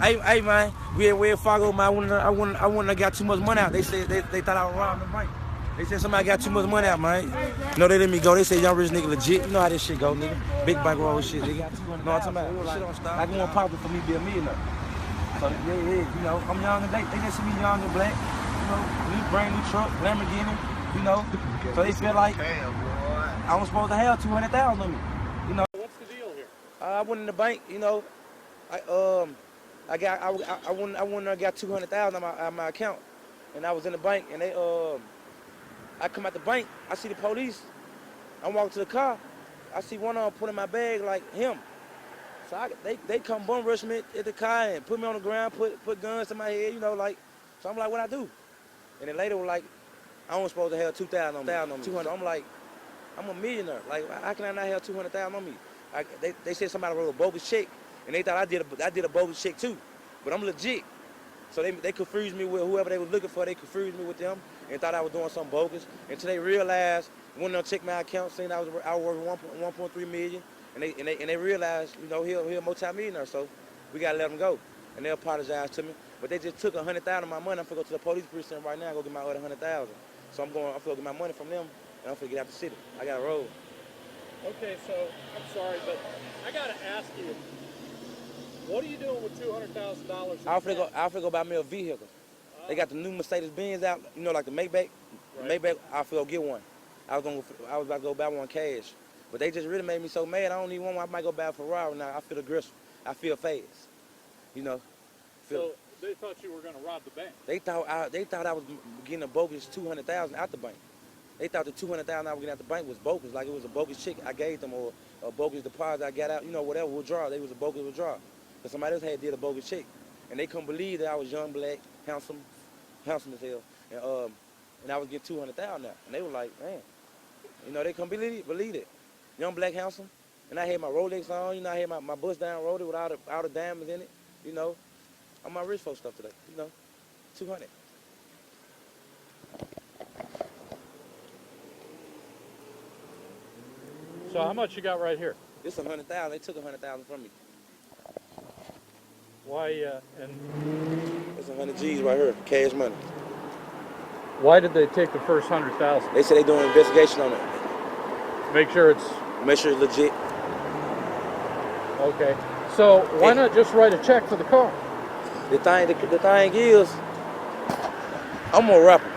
Hey, man, we at Fargo, man. I wouldn't have got too much money out. They said they thought I was robbing the bank. They said somebody got too much money out, man. No, they let me go. They said young rich nigga legit. You know how this shit go, nigga. Big bankroll shit. They got 200. You know what I'm talking about? Shit don't stop. Like, want popular for me to be a millionaire. So yeah, you know, I'm young and they just see me young and black. You know, new brand new truck, Lamborghini. You know, so they feel like I was supposed to have 200,000 on me. You know. What's the deal here? I went in the bank. You know, I wouldn't have got 200,000 on my account, and I was in the bank, and I come out the bank, I see the police. I'm walking to the car, I see one of them putting my bag like him. So they come bum rush me at the car and put me on the ground, put guns to my head, you know, like. So I'm like, what I do? And then later, like, I was supposed to have 2,000 on me, 200. I'm like, I'm a millionaire. Like, how can I not have 200,000 on me? They said somebody wrote a bogus check, and they thought I did a bogus check too, but I'm legit. So they confused me with whoever they was looking for. They confused me with them and thought I was doing something bogus. Until they realized, when they checked my account, saying I was worth 1.3 million, and they realized, you know, he a multi-millionaire. So we gotta let him go. And they apologized to me, but they just took 100,000 of my money. I'm finna go to the police precinct right now and go get my other 100,000. So I'm finna get my money from them, and I'm finna get out the city. I gotta roll. Okay, so I'm sorry, but I gotta ask you, what are you doing with $200,000? I'll finna go buy me a vehicle. They got the new Mercedes Benz out, you know, like the Maybach. Right. The Maybach, I'll finna go get one. I was about to go buy one cash, but they just really made me so mad. I don't even want one. I might go buy a Ferrari now. I feel aggressive. I feel fast. You know. So they thought you were gonna rob the bank. They thought I was getting a bogus 200,000 out the bank. They thought the 200,000 I was getting out the bank was bogus, like it was a bogus check I gave them or a bogus deposit I got out, you know, whatever, withdrawal. They was a bogus withdrawal. Because somebody else did a bogus check. And they couldn't believe that I was young, black, handsome as hell. And I was getting 200,000 now. And they were like, man, you know, they couldn't believe it. Young, black, handsome. And I had my Rolex on, you know, I had my bust down roller with all the diamonds in it, you know. I'm my rich folk stuff today, you know, 200. So how much you got right here? This 100,000. They took 100,000 from me. Why? And it's 100 G's right here, cash money. Why did they take the first 100,000? They said they doing an investigation on it. Make sure it's legit. Okay. So why not just write a check for the car? The thing is, I'm a rapper.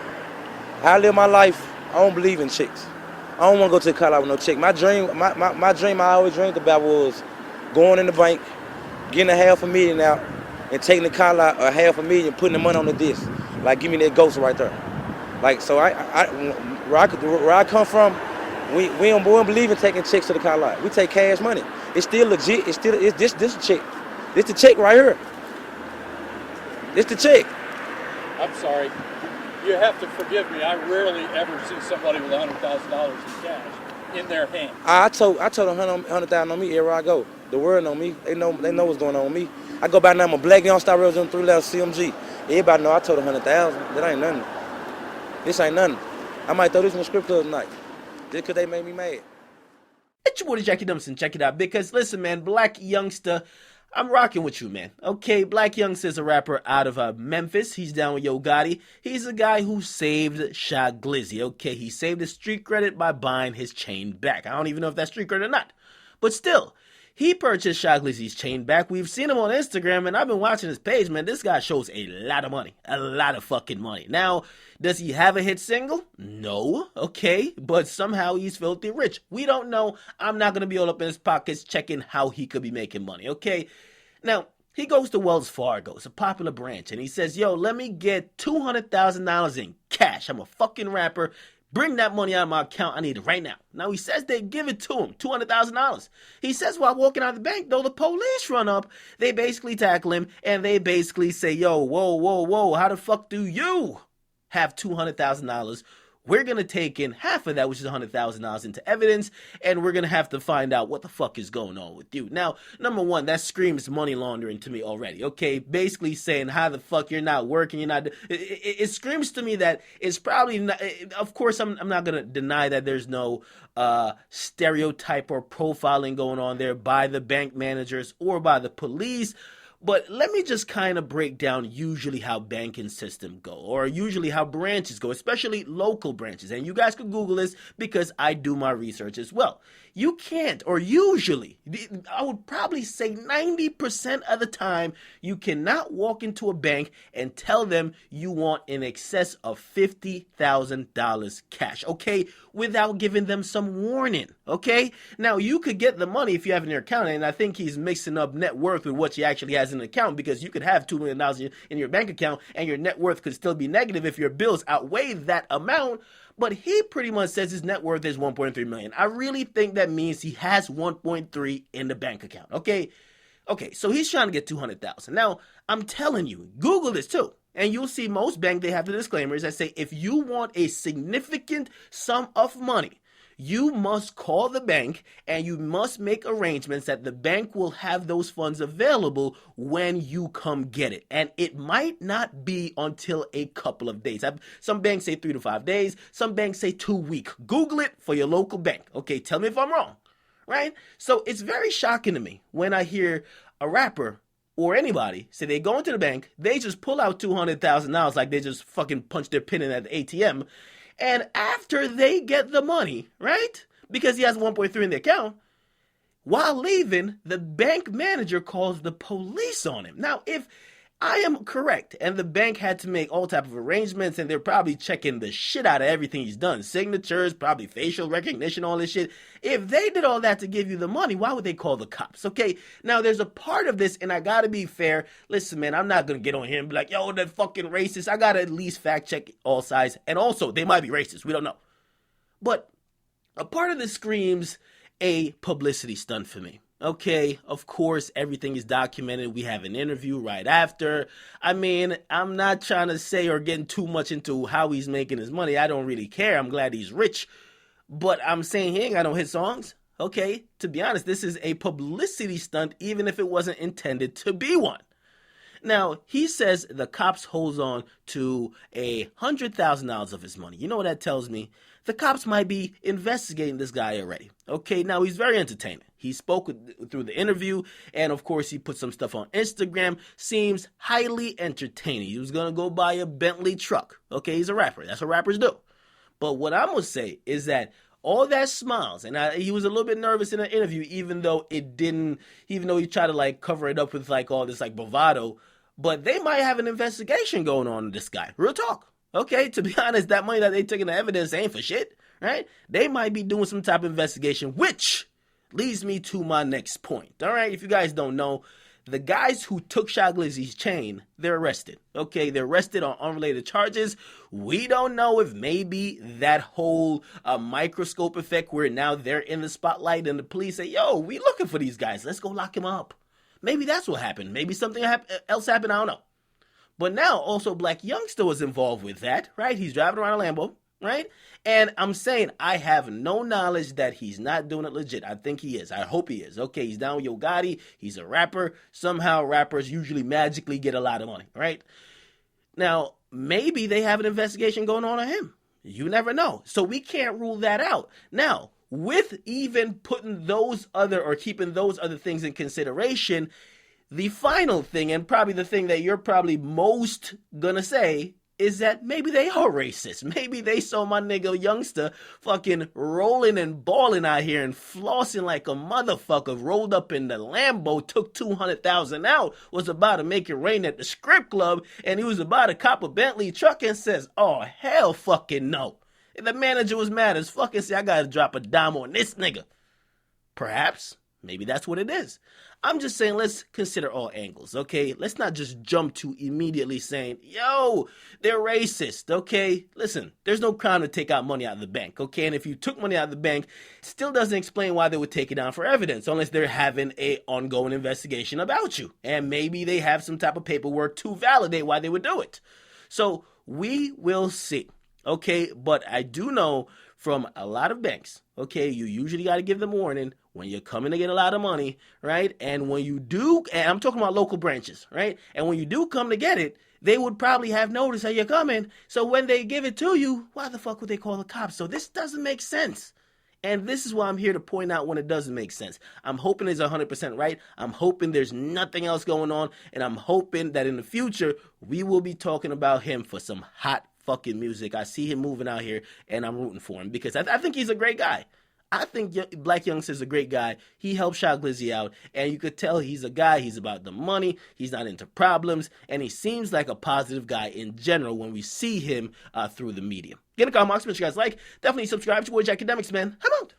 How I live my life, I don't believe in chicks. I don't want to go to the car with no chick. My dream I always dreamed about was going in the bank, getting $500,000 out, and taking the car out $500,000, putting the money on the disc. Like, give me that ghost right there. Like, so where I come from, we don't believe in taking checks to the car lot. We take cash money. It's still legit. It's this check. This the check right here. This the check. I'm sorry. You have to forgive me. I rarely ever see somebody with $100,000 in cash in their hand. I told 100,000 on me everywhere I go. The world know me. They know what's going on with me. I go by now. I'm a Blac Youngsta Withdraws 3-letter CMG. Everybody know I told 100,000. That ain't nothing. This ain't nothing. I might throw this in the script club tonight just because they made me mad. It's your boy Jackie Dumpson. Check it out because listen, man, Blac Youngsta. I'm rocking with you, man. Okay, Blac Youngsta is a rapper out of Memphis. He's down with Yo Gotti. He's a guy who saved Shy Glizzy. Okay, he saved his street credit by buying his chain back. I don't even know if that's street credit or not. But still, he purchased Shy Glizzy's chain back. We've seen him on Instagram, and I've been watching his page, man. This guy shows a lot of money. A lot of fucking money. Now, does he have a hit single? No. Okay, but somehow he's filthy rich. We don't know. I'm not going to be all up in his pockets checking how he could be making money, okay? Now, he goes to Wells Fargo. It's a popular branch, and he says, yo, let me get $200,000 in cash. I'm a fucking rapper. Bring that money out of my account. I need it right now. Now, he says they give it to him, $200,000. He says while walking out of the bank, though, the police run up. They basically tackle him, and they basically say, yo, whoa, how the fuck do you have $200,000? We're going to take in half of that, which is $100,000 into evidence, and we're going to have to find out what the fuck is going on with you. Now, number one, that screams money laundering to me already, okay? Basically saying how the fuck you're not working, you're not... It screams to me that it's probably not... Of course, I'm not going to deny that there's no stereotype or profiling going on there by the bank managers or by the police, But let me just kind of break down usually how banking system go, or usually how branches go, especially local branches. And you guys can Google this because I do my research as well. You can't, or usually, I would probably say 90% of the time, you cannot walk into a bank and tell them you want in excess of $50,000 cash, okay, without giving them some warning, okay? Now, you could get the money if you have it in your account, and I think he's mixing up net worth with what you actually has in an account, because you could have $2 million in your bank account, and your net worth could still be negative if your bills outweigh that amount. But he pretty much says his net worth is $1.3 million. I really think that means he has $1.3 in the bank account. Okay, so he's trying to get $200,000. Now, I'm telling you, Google this too. And you'll see most banks, they have the disclaimers that say if you want a significant sum of money, you must call the bank and you must make arrangements that the bank will have those funds available when you come get it. And it might not be until a couple of days. Some banks say 3 to 5 days. Some banks say 2 weeks. Google it for your local bank. Okay, tell me if I'm wrong, right? So it's very shocking to me when I hear a rapper or anybody say they go into the bank, they just pull out $200,000 like they just fucking punch their pin in at the ATM. And after they get the money, right, because he has 1.3 in the account, while leaving, the bank manager calls the police on him. Now, if I am correct, and the bank had to make all type of arrangements, and they're probably checking the shit out of everything he's done, signatures, probably facial recognition, all this shit. If they did all that to give you the money, why would they call the cops? Okay, now there's a part of this, and I gotta be fair. Listen, man, I'm not gonna get on here and be like, yo, that fucking racist. I gotta at least fact check all sides, and also, they might be racist. We don't know. But a part of this screams a publicity stunt for me. Okay, of course, everything is documented. We have an interview right after. I mean, I'm not trying to say or getting too much into how he's making his money. I don't really care. I'm glad he's rich. But I'm saying he ain't got no hit songs. Okay, to be honest, this is a publicity stunt, even if it wasn't intended to be one. Now, he says the cops holds on to $100,000 of his money. You know what that tells me? The cops might be investigating this guy already. Okay, now he's very entertaining. He spoke through the interview, and of course he put some stuff on Instagram. Seems highly entertaining. He was going to go buy a Bentley truck. Okay, he's a rapper. That's what rappers do. But what I'm going to say is that all that smiles, and he was a little bit nervous in the interview, even though he tried to like cover it up with like all this like bravado. But they might have an investigation going on this guy. Real talk. Okay, to be honest, that money that they took in the evidence ain't for shit, right? They might be doing some type of investigation, which leads me to my next point. All right, if you guys don't know, the guys who took Shy Glizzy's chain, they're arrested. Okay, they're arrested on unrelated charges. We don't know if maybe that whole microscope effect where now they're in the spotlight and the police say, yo, we looking for these guys. Let's go lock him up. Maybe that's what happened. Maybe something else happened. I don't know. But now also Blac Youngsta was involved with that, right? He's driving around a Lambo, right? And I'm saying I have no knowledge that he's not doing it legit. I think he is. I hope he is. Okay, he's down with Yo Gotti. He's a rapper. Somehow rappers usually magically get a lot of money, right? Now, maybe they have an investigation going on him. You never know. So we can't rule that out. Now, with even putting those other or keeping those other things in consideration, the final thing, and probably the thing that you're probably most gonna say, is that maybe they are racist. Maybe they saw my nigga Youngsta fucking rolling and balling out here and flossing like a motherfucker, rolled up in the Lambo, took $200,000 out, was about to make it rain at the strip club, and he was about to cop a Bentley truck and says, oh, hell fucking no. And the manager was mad as fuck and said, I gotta drop a dime on this nigga. Perhaps. Maybe that's what it is. I'm just saying, let's consider all angles, okay? Let's not just jump to immediately saying, yo, they're racist, okay? Listen, there's no crime to take out money out of the bank, okay? And if you took money out of the bank, it still doesn't explain why they would take it down for evidence, unless they're having an ongoing investigation about you. And maybe they have some type of paperwork to validate why they would do it. So we will see, okay? But I do know from a lot of banks, okay, you usually got to give them warning when you're coming to get a lot of money, right? And when you do, and I'm talking about local branches, right? And when you do come to get it, they would probably have noticed that you're coming. So when they give it to you, why the fuck would they call the cops? So this doesn't make sense. And this is why I'm here to point out when it doesn't make sense. I'm hoping he's 100% right. I'm hoping there's nothing else going on. And I'm hoping that in the future, we will be talking about him for some hot fucking music. I see him moving out here, and I'm rooting for him because I think he's a great guy. I think Blac Youngsta is a great guy. He helped Shot Glizzy out, and you could tell he's a guy. He's about the money. He's not into problems, and he seems like a positive guy in general when we see him through the media. Get a comment, make sure you guys like. Definitely subscribe to Akademiks, man. I'm out.